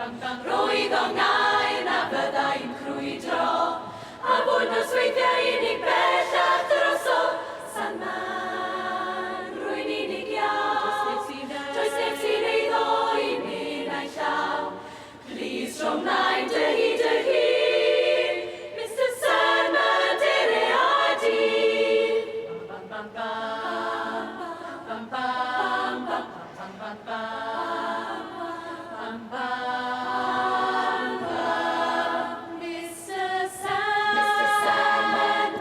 Roedd o'n ngau na byddai'n crwydro, a bod nosweithiau unig bellach droso. San Man, rwy'n unig iawn, does neb sy'n eiddo i mynd a'i llaw. Plis dro mlaen dy hyd, Mr Sandman, dere a di. Bam bam bam bam bam bam bam bam bam bam bam bam bam. Mr Sandman,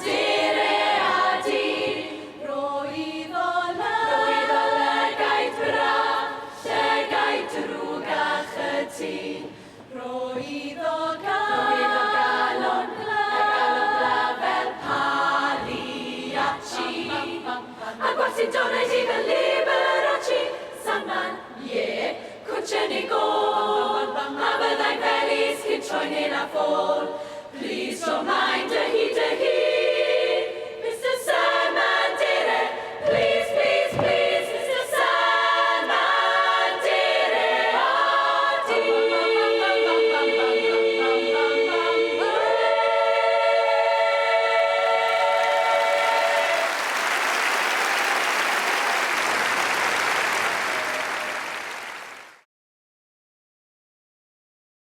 dere a di. Roedd o lygaid braf, llygaid drwg a chytun. Roedd o galon glaf fel Pagliacci. A gwerthu'n donaid i fel Liberace. Sandman, cwtshyn go. A byddai'n felys cyn troi'n hyn a ffôl. Plis dro mlaen